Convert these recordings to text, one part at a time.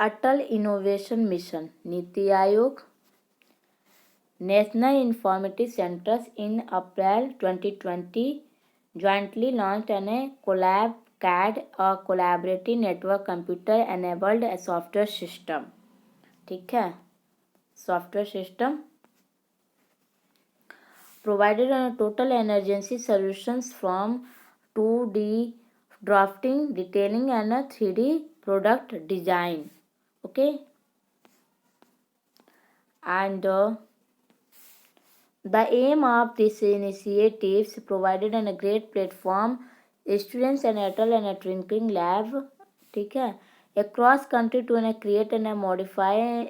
Atal innovation mission, NITI Aayog, National Informative Centers in April 2020 jointly launched a Collab CAD, a collaborative network computer enabled software system. ठीक है, software system provided a total emergency solutions from 2D drafting, detailing and a 3D product design. Okay, and the aim of this initiatives provided a great platform students and Atal and a twinkling lab, ठीक है, across country to create and modify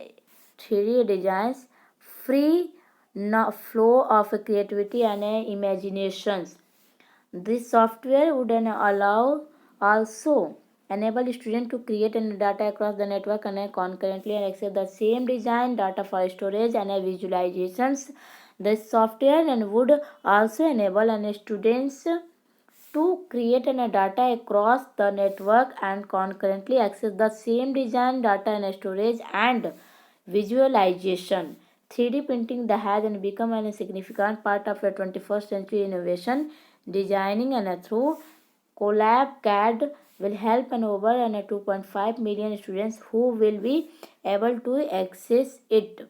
3D designs, free flow of creativity and imaginations. This software would allow also enable students to create and data across the network and concurrently and access the same design data for storage and visualizations. This software and would also enable students to create and data across the network and concurrently access the same design data and storage and visualization. 3D printing that has become a significant part of the 21st century innovation designing and through Collab CAD will help over 2.5 million students who will be able to access it.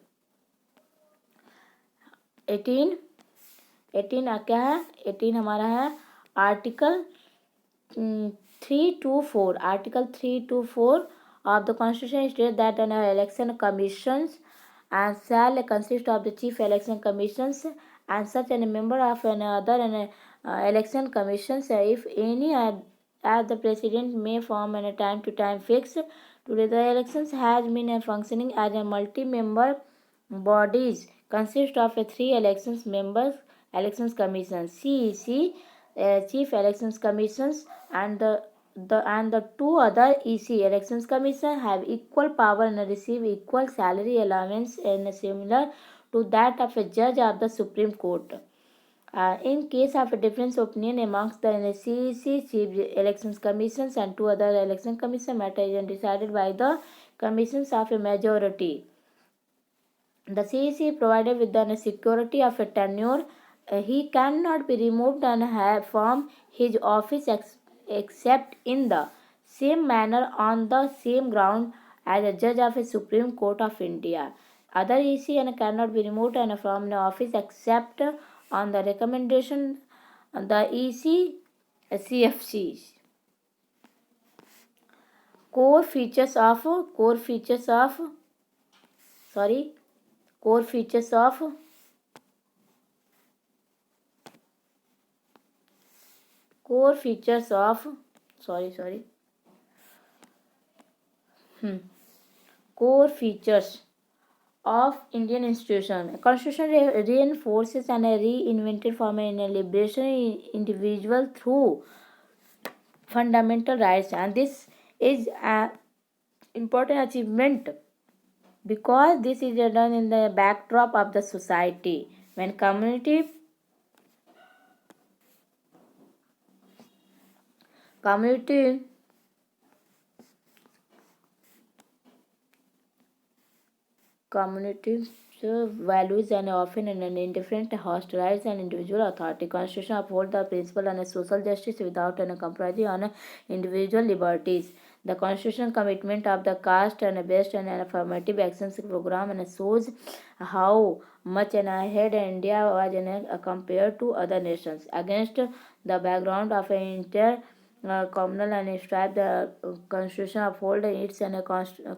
18 क्या है, 18 हमारा है article 324. Article 324 of the Constitution states that an election commissions and shall consist of the chief election commissions and such a member of another election commissions if any as the president may form a time to time fixed. Today the elections has been functioning as a multi-member bodies consist of 3 elections members elections commissions CEC, chief elections commissions and the 2 other EC elections commission have equal power and receive equal salary allowance and similar to that of a judge of the Supreme Court. In case of a difference of opinion amongst the CEC, chief elections commissions and 2 other election commission matter is decided by the commissions of a majority. The CEC provided with the security of a tenure. He cannot be removed and from his office except in the same manner on the same ground as a judge of a Supreme Court of India. Other EC cannot be removed from the office except on the recommendation of the EC CFC. Core features of core features of Indian institution. Constitution reinforces and reinvented from a liberation individual through fundamental rights, and this is an important achievement because this is done in the backdrop of the society when community values and often an indifferent hostilize an individual authority. Constitution uphold the principle and social justice without any compromising on individual liberties. The Constitution commitment of the caste and based on an affirmative actions program and shows how much an ahead India was compared to other nations. Against the background of an communal and strive the Constitution uphold its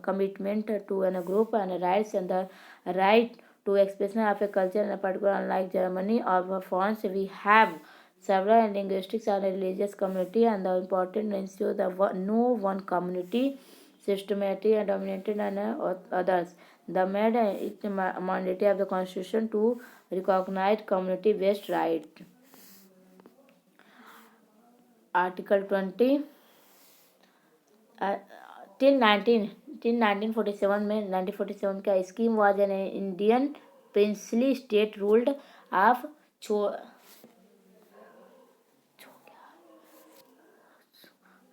commitment to a group and rights and the right to expression of a culture and a particular unlike Germany or France we have several linguistic and religious community and the important ensure that no one community systematic and dominated and others. The made it mandatory of the Constitution to recognize community based right. Article 20 till 1947 में 1947 का scheme was an Indian princely state ruled of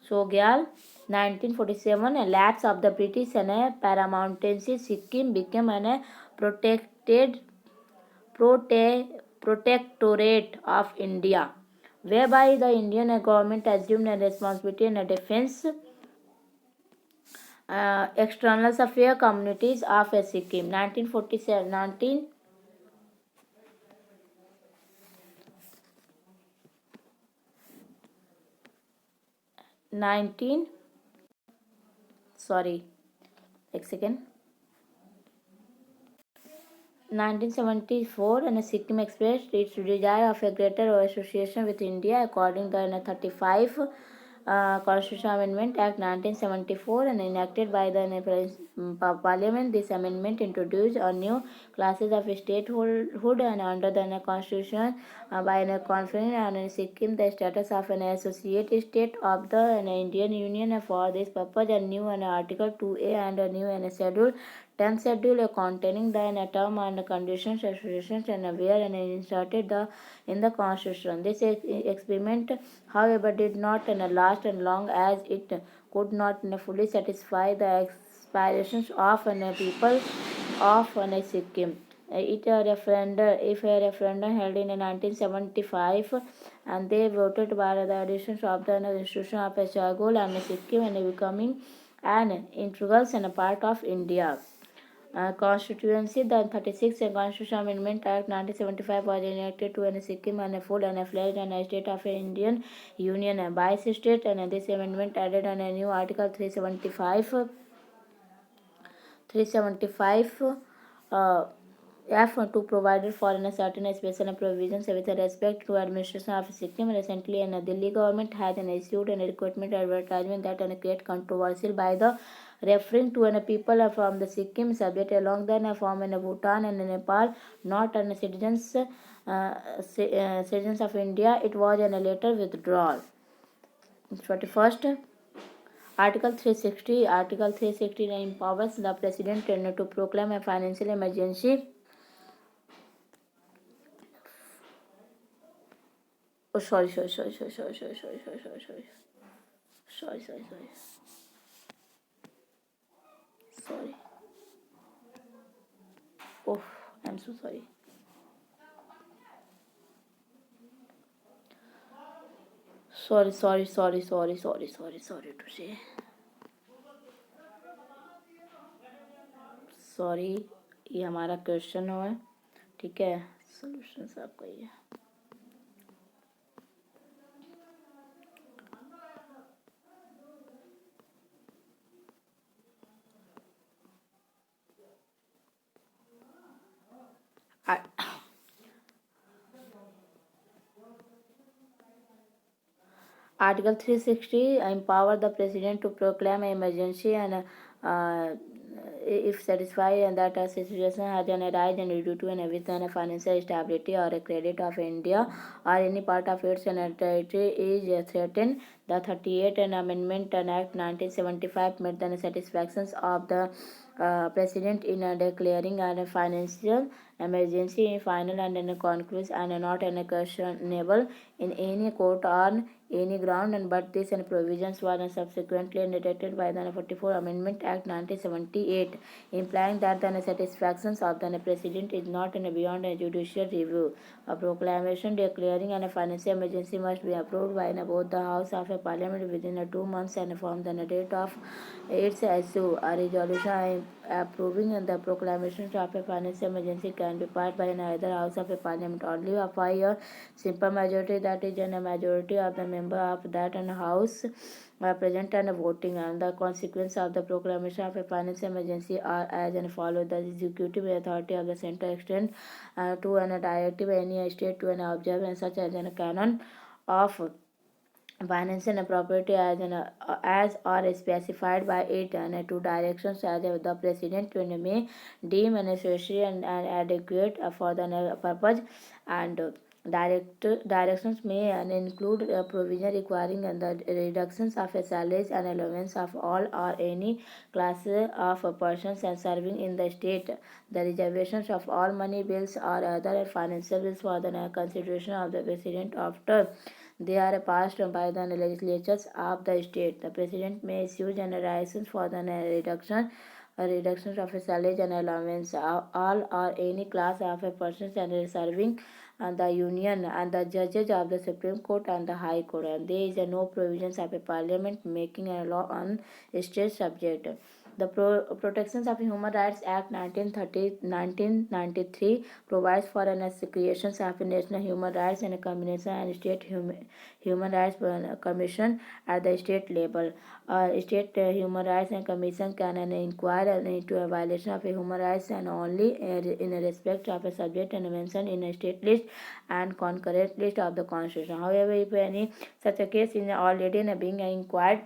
Chogyal 1947, a lapse of the British and a paramountcy, Sikkim became an protected protectorate of India, whereby the Indian government assumed a responsibility in a defense external affairs communities of Sikkim. 1947, 19 sorry, एक second. 1974, and Sikkim expressed its desire of a greater association with India according to the 35 Constitutional Amendment Act 1974 and enacted by the Parliament. This amendment introduced a new classes of statehood and under the Constitution by conferring on Sikkim the status of an associate state of the Indian Union. For this purpose, a new Article 2A and a new schedule 10th schedule containing the term and conditions, associations, and where and inserted in the Constitution. This experiment, however, did not last long as it could not fully satisfy the aspirations of people of Sikkim. If a referendum held in 1975 and they voted by the additions of the institution of Chagol and Sikkim and becoming an integral and a part of India. Constituency. The 36th Constitutional Amendment Act 1975 was enacted to Sikkim and a full and a fledged and a state of Indian Union by state, and this amendment added a new Article 375 F to provide for a certain special provisions with respect to administration of Sikkim. Recently, the Delhi government has issued a recruitment advertisement that create controversial by the referring to people from the Sikkim subject along the from Bhutan and Nepal, not citizens citizens of India. It was a later withdrawal. 41st. Article 360. Article 360 empowers the President to proclaim a financial emergency. Oh, sorry. Oh, I'm so sorry. Sorry to say. Sorry, ये हमारा question है, ठीक है, solution आपका ये Article 360 empower the President to proclaim an emergency and if satisfied and that a situation has an arise and due to an with a financial stability or a credit of India or any part of its territory is threatened. The 38th Amendment and Act 1975 made the satisfactions of the President in declaring a financial emergency final and conclusive and not questionable in any court on any ground, and but this provisions were subsequently detected by the 44 Amendment Act 1978, implying that the satisfactions of the President is not beyond a judicial review. A proclamation declaring a financial emergency must be approved by both the House of Parliament within 2 months and from the date of its issue. A resolution approving the proclamation of a financial emergency can be passed by either House of Parliament only by a simple majority, that is, a majority of the member of that House present and voting. And the consequence of the proclamation of a financial emergency are as follows: the executive authority of the center extend to an directive any state to an observe and such as a canon of finance and property as are specified by it, and two directions as the President may deem necessary and adequate for the purpose, and directions may include a provision requiring the reductions of salaries and allowance of all or any class of persons and serving in the state, the reservations of all money bills or other financial bills for the consideration of the President after They are passed by the legislatures of the state. The president may issue general license for the reduction of a salary and allowance, all or any class of a person serving and the union and the judges of the Supreme Court and the High Court. And there is no provisions of a parliament making a law on state subject. The Protections of Human Rights Act 1993 provides for an creation of a national human rights and a combination and state human rights commission at the state level. State human rights and commission can inquire into a violation of a human rights and only in respect of a subject and mentioned in a state list and concurrent list of the constitution. However, if any such a case is already being inquired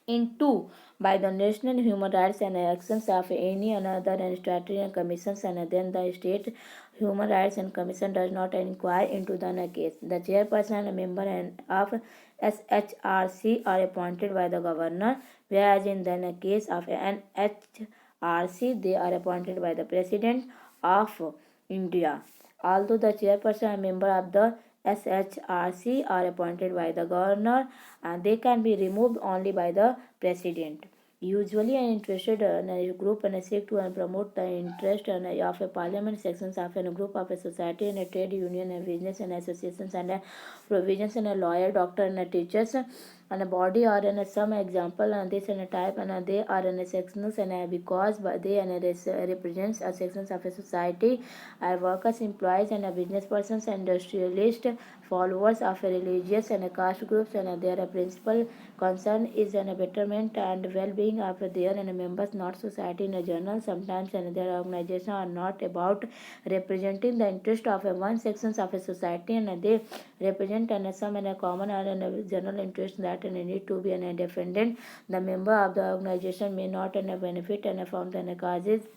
into by the National Human Rights and Actions of any another and statutory commissions, and then the State Human Rights and Commission does not inquire into the case. The chairperson and member of SHRC are appointed by the governor, whereas in the case of an HRC they are appointed by the President of India. Although the chairperson and member of the SHRC are appointed by the governor and they can be removed only by the president. Usually an interested group seek to promote the interest of a parliament sections of a group of a society and a trade union and business and associations and provisions and a lawyer, doctor and a teachers and a body or in some example and this and a type and they are in a sections and because they represents a sections of a society are workers, employees and a business persons, industrialist, followers of a religious and a caste groups and their principal concern is a betterment and well-being of their and members, not society in a general. Sometimes and their organization are not about representing the interest of one sections of a society and they represent and some and a common or a general interest that and need to be an defendant. The member of the organization may not and benefit and from the causes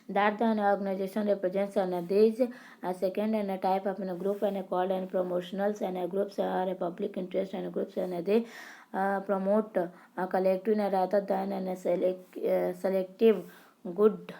that the organization represents and these a second and a type of a group and a called and promotionals and a groups are a public interest and groups and they promote a collective rather than a selective good.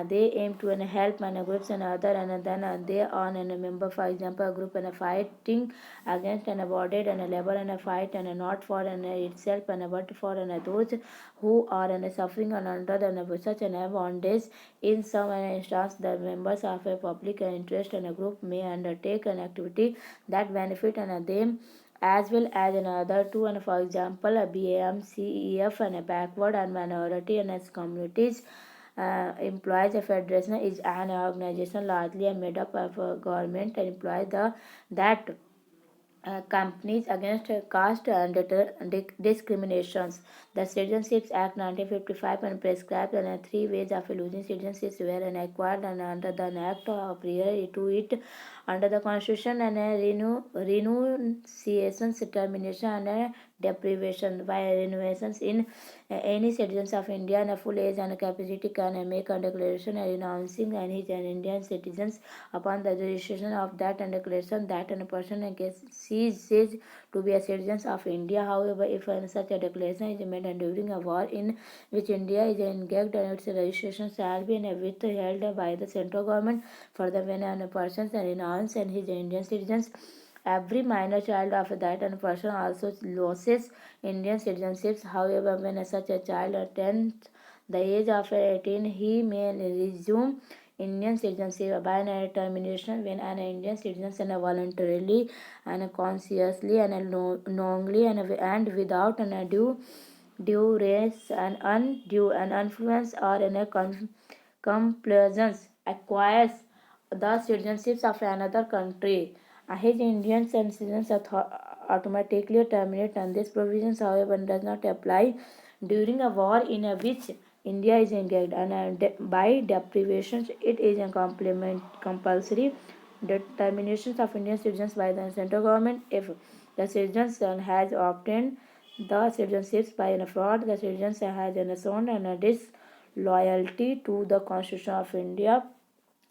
They aim to help and groups and other and then they on and a member, for example a group and a fighting against and avoided and a labor and a fight and a not for and itself and but for and those who are and suffering and under and such and have bondage. In some instance the members of a public interest and a group may undertake an activity that benefit and them as well as another two and for example a BAMCEF and a backward and minority and as communities. Employees federation is an organization largely made up of government employees that companies against caste and discriminations. The Citizenships Act 1955 and prescribed three ways of losing citizenship were acquired and under the act prior to it under the constitution and renunciations, termination and deprivation. By renunciations in any citizens of India and a full age and capacity can make a declaration renouncing and his an Indian citizens upon the registration of that and declaration that a person ceases to be a citizen of India. However, if such a declaration is made during a war in which India is engaged and its registration shall be withheld by the central government. Further, when a person renounces and his Indian citizens, every minor child of that and person also loses Indian citizenships. However, when such a child attains the age of 18, he may resume Indian citizenship by an termination when an Indian citizen voluntarily and consciously and knowingly and without an duress and undue and influence or a complaisance acquires the citizenships of another country. His Indian citizens automatically terminate and this provision however does not apply during a war in which India is engaged and by deprivations it is a compulsory determinations of Indian citizens by the central government. If the citizen has obtained the citizenships by a fraud, the citizen has shown a disloyalty to the Constitution of India.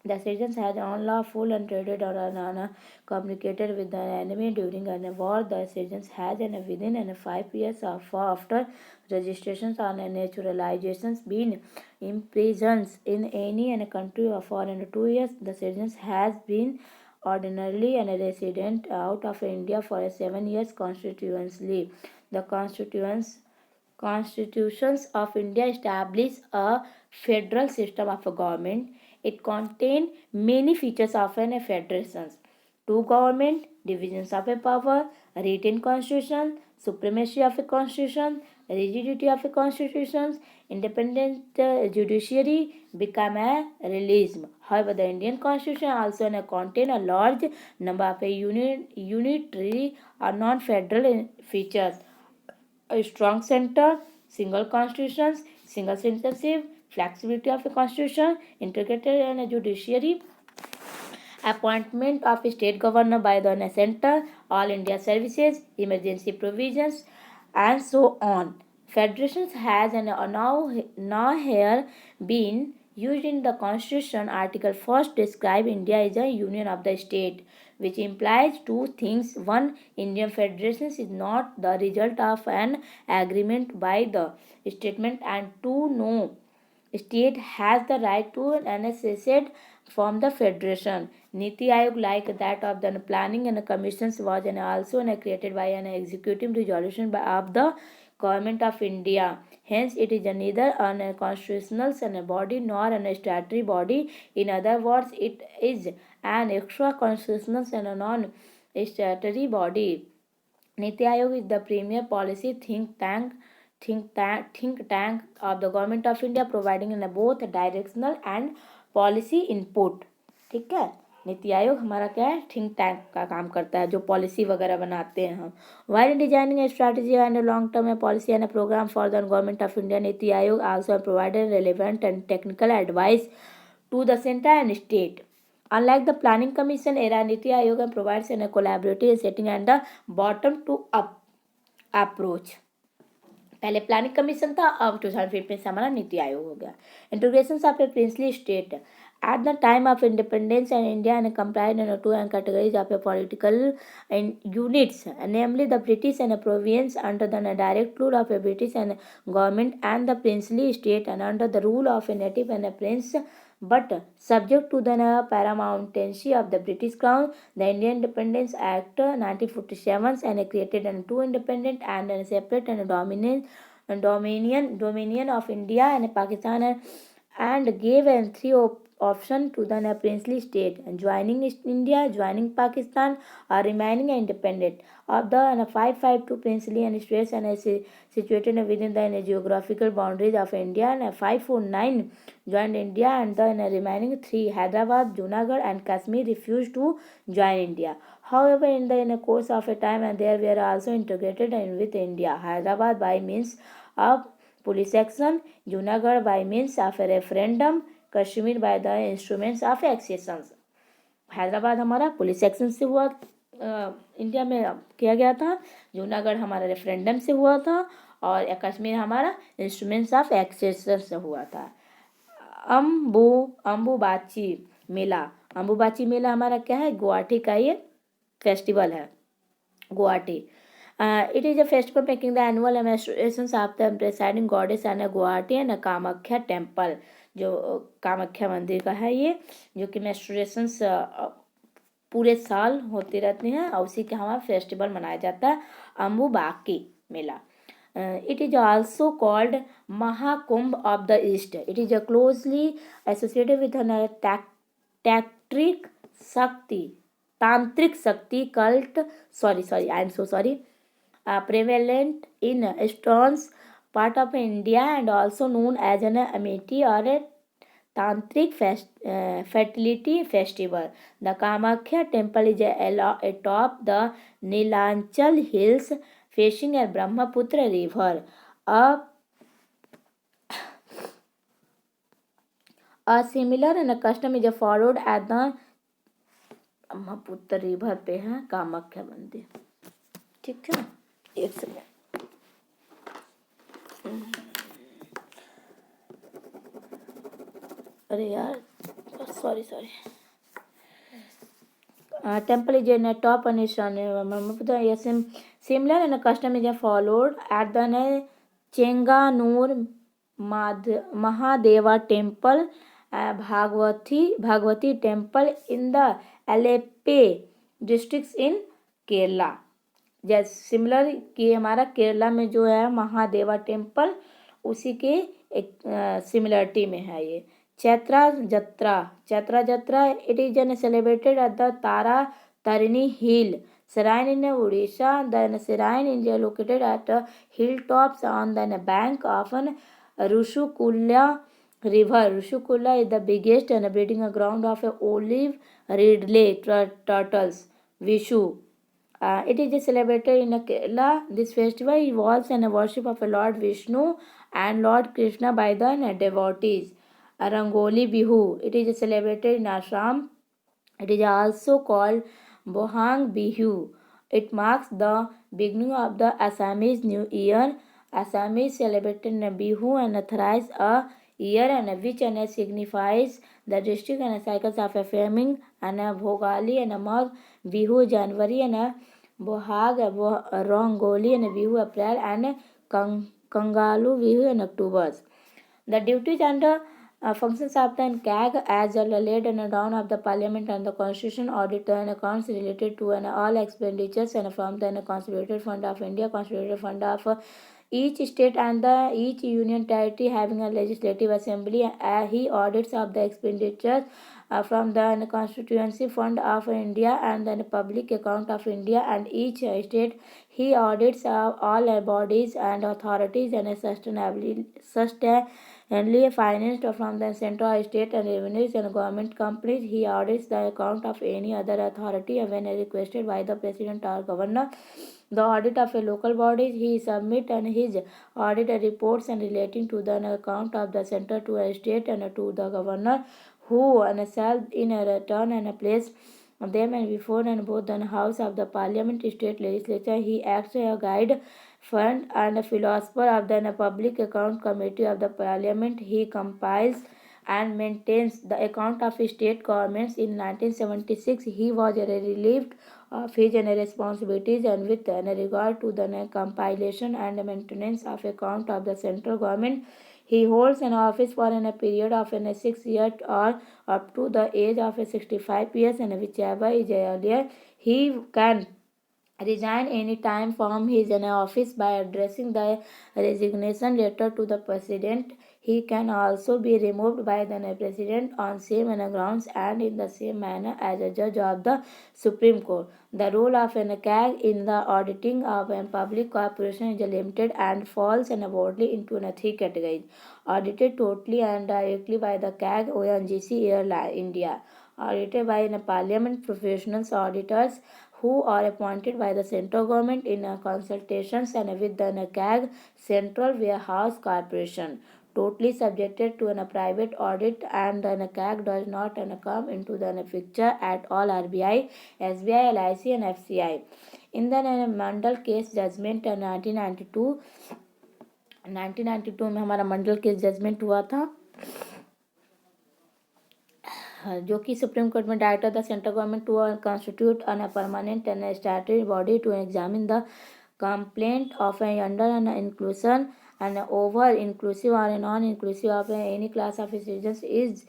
The citizens has unlawful and traded or communicated with the enemy during a war. The citizens has within 5 years after registrations on naturalizations been imprisoned in any country for 2 years. The citizens has been ordinarily and a resident out of India for a 7 years constitutionally. The Constitutions of India establish a federal system of a government. It contains many features of a federation. Two government, divisions of a power, a written constitution, supremacy of a constitution, rigidity of a constitution, independent judiciary become a realism. However, the Indian constitution also contain a large number of a unitary or non-federal features. A strong center, single constitutions, single censorship, flexibility of a constitution, integrated and a judiciary, appointment of a state governor by the center, all India services, emergency provisions, and so on. Federation has now here been used in the Constitution. Article 1st describe India as a union of the state, which implies two things. One, Indian Federation is not the result of an agreement by the statement, and two, no state has the right to secede from the federation. Niti Aayog, like that of the planning and commissions, was also created by an executive resolution of the government of India. Hence, it is neither a constitutional body nor a statutory body. In other words, it is an extra constitutional and a non-statutory body. Niti Aayog is the premier policy think tank of the government of India, providing both directional and policy input. ठीक है, नीति आयोग हमारा क्या है, think tank का काम करता है, जो पॉलिसी वगैरह बनाते हैं हम. While designing a strategy and long term policy and programme for the government of India, Niti Aayog also provided relevant and technical advice to the center and state. Unlike the planning commission era, Niti Aayog provides a collaborative setting and a bottom to up approach. पहले planning commission था, अब 2015 से हमारा नीति आयोग हो गया. Integration of A princely state at the time of independence and India and comprised in two categories of political units, namely the British and province under the direct rule of a British and government, and the princely state and under the rule of a native and a prince, but subject to the paramountcy of the British Crown. The Indian Independence Act 1947 and created two independent and separate and dominion of India and Pakistan, and gave three option to the princely state: joining India, joining Pakistan, or remaining independent. Of the 552 princely and states and situated within the geographical boundaries of India, and 549 joined India, and the remaining three, Hyderabad, Junagadh, and Kashmir, refused to join India. However, in the course of a time, and they were also integrated with India. Hyderabad by means of police action, Junagadh by means of a referendum, Kashmir by the instruments of accession. Hyderabad हमारा police action से हुआ, India में किया गया था. जूनागढ़ हमारा referendum से हुआ था, और कश्मीर हमारा इंस्ट्रूमेंट्स ऑफ एक्सेशन से हुआ था. अम्बुबाची मेला. अम्बुबाची मेला हमारा क्या है, गुवाहाटी का ये फेस्टिवल है. Guwahati, it is a festival making the annual commemorations of the presiding goddess and Guwahati and Kamakhya temple, जो कामाख्या मंदिर का है ये, जो कि मेंस्ट्रुएशंस पूरे साल होते रहते हैं, और उसी के हमारा फेस्टिवल मनाया जाता है, अम्बुबाकी मेला. It is also called Mahakumbh of the East. It is closely associated with a tantric Shakti cult. I am so sorry. Prevalent in eastern part of India and also known as an Amity or a Tantric fertility festival. The Kamakhya temple is atop the Nilanchal hills facing a Brahmaputra river. A similar and a custom is followed at the Brahmaputra river पे है कामाख्या मंदिर. ठीक है, एक second. अरे यार, sorry. Temple is in a top and is on similar and a custom is followed at the Chenganur Mahadeva temple, Bhagwati temple in the Alleppey districts in Kerala. जैसे similar कि हमारा केरला में जो है महादेवा टेम्पल उसी के एक सिमिलरिटी में है ये। चैत्रा जत्रा it is an celebrated at the Tara Tarini hill shrine in Odisha. The shrine is located at hilltops on the bank of an Rushukula river. Rushukula is the biggest and breeding ground of olive ridley turtles. Vishu. It is celebrated in Kerala. This festival involves a worship of Lord Vishnu and Lord Krishna by the devotees. Rangoli Bihu. It is celebrated in Assam. It is also called Bohang Bihu. It marks the beginning of the Assamese New Year. Assamese celebrated Bihu and thrice a year and which and signifies the district and cycles of a farming and a Bhogali and a Mag Bihu January and a Bohag Rongoli and a Bihu April and Kangalu Bihu in October. The duties and functions of the CAG as laid down of the Parliament and the Constitution audit and accounts related to all expenditures and from the Consolidated Fund of India, Consolidated Fund of each state and each union territory having a legislative assembly. He audits of the expenditures from the Constituency Fund of India and the Public Account of India and each state. He audits all bodies and authorities and sustainably financed from the central, state and revenues and government companies. He audits the account of any other authority when requested by the president or governor. The audit of a local body, he submit and his audit reports and relating to the account of the center to a state and to the governor, who and shall in a return and place them and before and both the house of the parliament, state legislature. He acts as a guide, friend and a philosopher of the public account committee of the parliament. He compiles and maintains the account of state governments. In 1976, he was relieved of his responsibilities and with regard to the compilation and maintenance of account of the central government. He holds an office for a period of 6 years or up to the age of 65 years, and whichever is earlier, he can resign any time from his office by addressing the resignation letter to the president. He can also be removed by the president on same grounds and in the same manner as a judge of the Supreme Court. The role of an CAG in the auditing of a public corporation is limited and falls broadly into three categories. Audited totally and directly by the CAG, ONGC, Air India. Audited by parliament professionals auditors who are appointed by the central government in consultations and with the CAG, Central Warehouse Corporation. Totally subjected to a private audit and the CAG does not come into the picture at all. RBI, SBI, LIC and FCI. In the Mandal case judgment 1992 में हमारा मंडल case judgement हुआ था, जो कि Supreme Court में director the central government to constitute an permanent and statutory body to examine the complaint of under an inclusion and over inclusive or non inclusive of any class of citizens is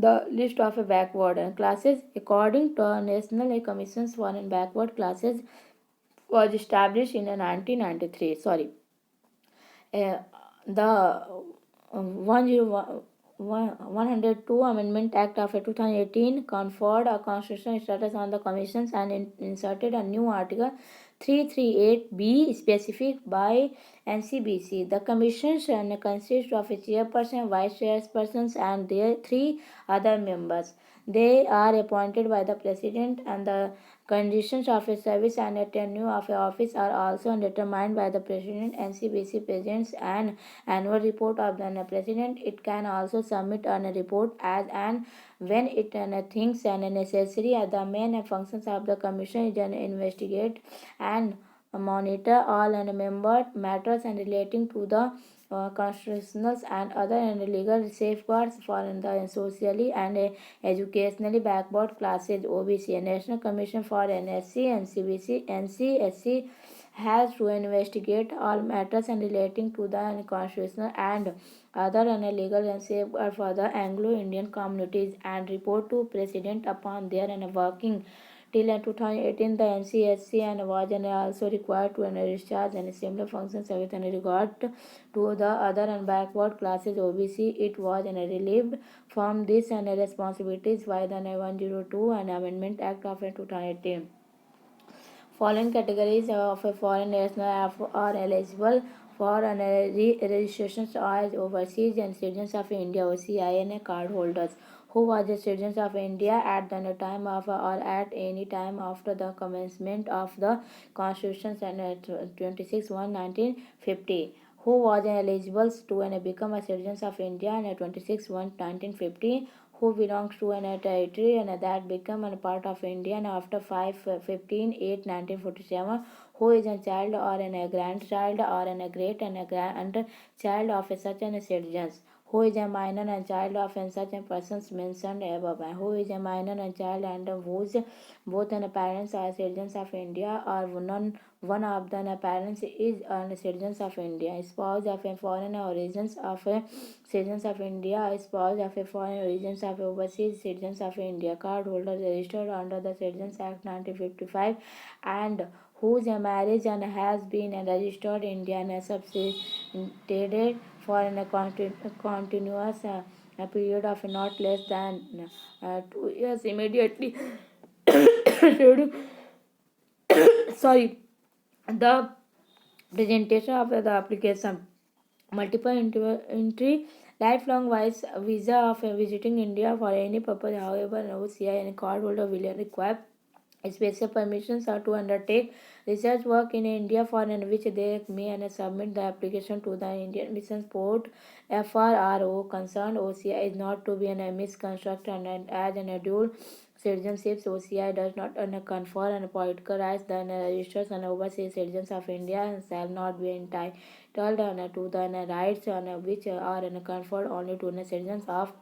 the list of backward classes according to National Commissions for Backward Classes was established in 1993. The 102 Amendment Act of 2018 conferred a constitutional status on the commissions and inserted a new article 338B specific by NCBC. The commissions consist of a chairperson, vice chairpersons and their 3 other members. They are appointed by the president and the conditions of a service and a tenure of office are also determined by the president. NCBC presents an annual report of the president. It can also submit a report as and when it thinks necessary. The main functions of the commission is to investigate and monitor all member matters and relating to the constitutional and other legal safeguards for the socially and educationally backward classes. OBC, National Commission for NSC, NCBC, NC, SC has to investigate all matters and relating to the constitutional and other legal and safeguard for the Anglo-Indian communities and report to President upon their working. Till 2018, the NCSC and was also required to discharge and similar functions with regard to the other and backward classes OBC. It was relieved from this responsibilities by the 102 and Amendment Act of 2018. Following categories of a foreign national are eligible for registrations as overseas and citizens of India OCIN card holders who was the citizens of India at the time of or at any time after the commencement of the Constitution and 26/1/1950 who was eligible to become a citizen of India on 26/1/1950 who belongs to a territory and that become a part of India and after 5/15/8/1947 who is a child or a grandchild or a great and a grandchild of such a citizens who is a minor and child of such a persons mentioned above, who is a minor and child and whose both the parents are citizens of India or one of the parents is a citizens of India, spouse of a foreign origins of a citizens of India, spouse of a foreign origins of overseas citizens of India, card holder registered under the Citizens Act 1955 and whose marriage and has been registered Indian substituted for a continuous period of not less than 2 years immediately sorry the presentation of the application multiple entry lifelong wise visa of visiting India for any purpose. However, no CI and cardholder will require special permissions are to undertake research work in India for which they may submit the application to the Indian Mission Port FRRO concerned. OCI is not to be misconstructed and as an dual citizenship. OCI does not confer political rights than registered and overseas citizens of India and shall not be entitled to the rights which are conferred only to the citizens of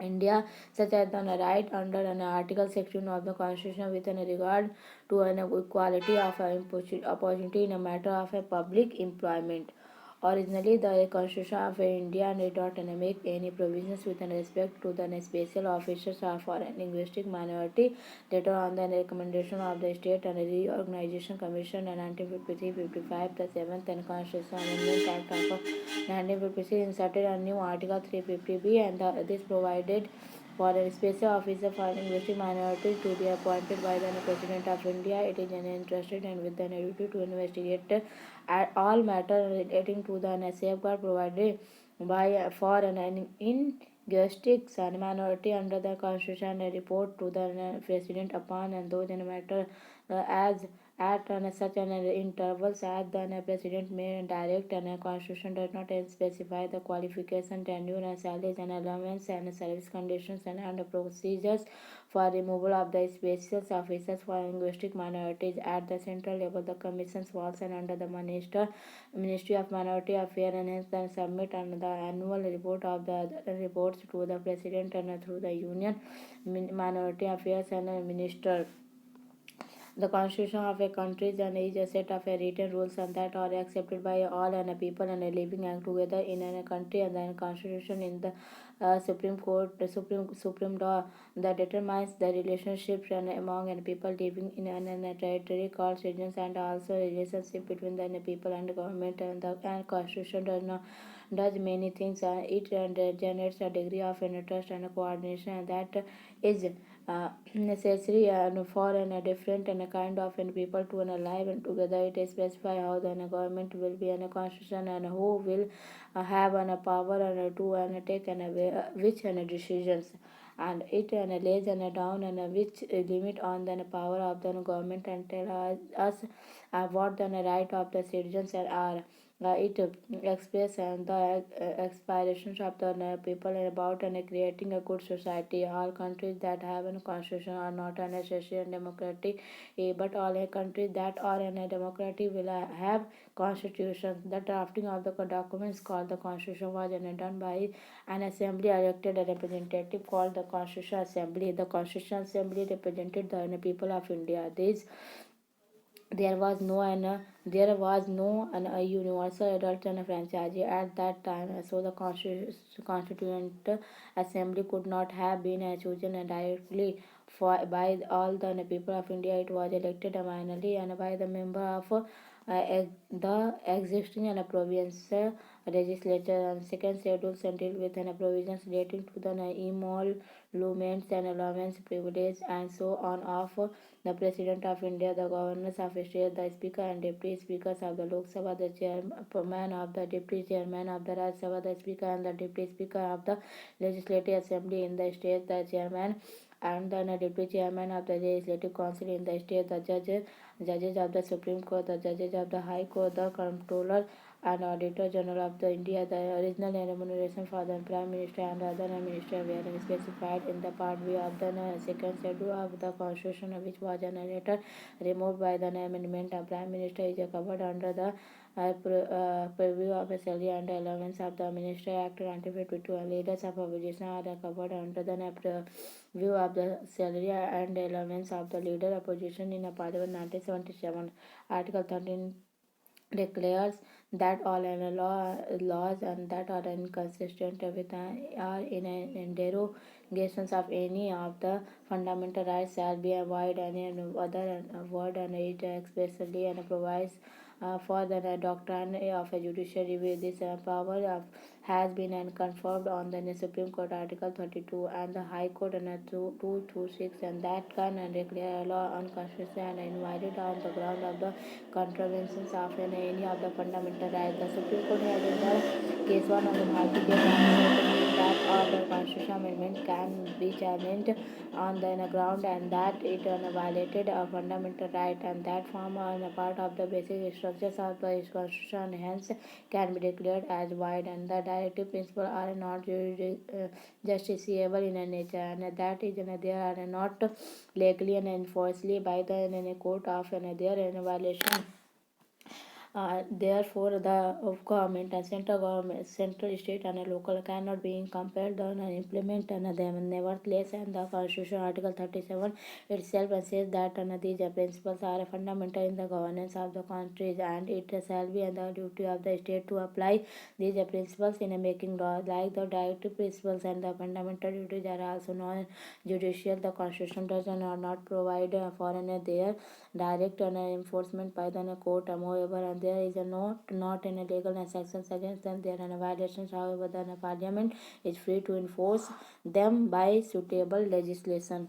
India, such as the right under an article section of the Constitution with regard to an equality of opportunity in a matter of a public employment. Originally, the Constitution of India did not make any provisions with respect to the special officers for a linguistic minority. Later on, the recommendation of the State and Reorganization Commission in 1953-55, the 7th and Constitutional Amendment Act of 1956 inserted a new Article 350B and this provided for a special officer for linguistic minorities to be appointed by the President of India. It is entrusted and with the duty to investigate all matters relating to the safeguard provided by for an linguistic minority under the Constitution. A report to the President upon and those matter as at such an intervals as the President may direct and a Constitution does not specify the qualification, tenure and salaries and allowance and service conditions and procedures for removal of the special officers for linguistic minorities at the central level. The Commission falls under the Ministry of Minority Affairs and hence then submit the annual report of the other reports to the President and through the Union Minority Affairs and Minister. The constitution of a country is a set of written rules and that are accepted by all and people and living together in a country and the constitution in the Supreme Court, the Supreme Law that determines the relationships among people living in a territory called citizens and also relationship between the people and the government and the constitution does many things. It generates a degree of trust and coordination that is necessary for a different and a kind of people to live and together. It specifies how the government will be in a constitution and who will have a power to take which decisions and it lays down which limit on the power of the government and tell us what the right of the citizens are. It expresses the aspirations of the people about creating a good society. All countries that have a constitution are not necessarily democratic, but all countries that are in a democracy will have constitutions. The drafting of the documents called the constitution was done by an assembly elected a representative called the Constitutional Assembly. The Constitutional Assembly represented the people of India. These there was no a universal adult franchise at that time, so the constituent assembly could not have been chosen directly by all the people of India. It was elected manually and by the member of the existing and provincial legislature, and second schedule deal with provisions relating to the emoluments and allowance, privilege, and so on of the President of India, the governors of state, the Speaker and Deputy Speakers of the Lok Sabha, the Chairman of the Deputy Chairman of the Rajya Sabha, the Speaker and the Deputy Speaker of the Legislative Assembly in the state, the Chairman and the Deputy Chairman of the Legislative Council in the state, the judges of the Supreme Court, the judges of the High Court, the Comptroller and Auditor General of the India. The original remuneration for the Prime Minister and other ministers were specified in the Part B of the second schedule of the Constitution, which was later removed by the amendment. The Prime Minister is covered under the purview of a salary and allowance of the Minister Act 1952. Leaders of opposition are covered under the view of the salary and allowance of the leader opposition in a Parliament 1977. Article 13 declares that all laws and that are inconsistent with are in derogations of any of the fundamental rights shall be avoided any other word and it expressly and provides for the doctrine of a judicial review. This power has been conferred on the Supreme Court Article 32 and the High Court and 226, and that can declare a law unconstitutional and invalid on the ground of the contraventions of any of the fundamental rights. The Supreme Court has in the case 1 of the Bharatiya Constitution that all the constitutional amendment can be challenged on the ground and that it violated a fundamental right and that form a part of the basic structures of the constitution, hence can be declared as void, and the directive principles are not justiciable in a nature and that is they are not legally and enforceably by the court of their violation. Therefore, the government and central, state, and local cannot be compelled on implement them. Nevertheless, and the Constitution Article 37 itself says that these principles are fundamental in the governance of the countries, and it shall be the duty of the state to apply these principles in making laws. Like the directive principles and the fundamental duties are also non-judicial. The Constitution does not provide for their direct enforcement by the court. Moreover, and there is not any legal sanctions against them. There are violations. However, the Parliament is free to enforce them by suitable legislation.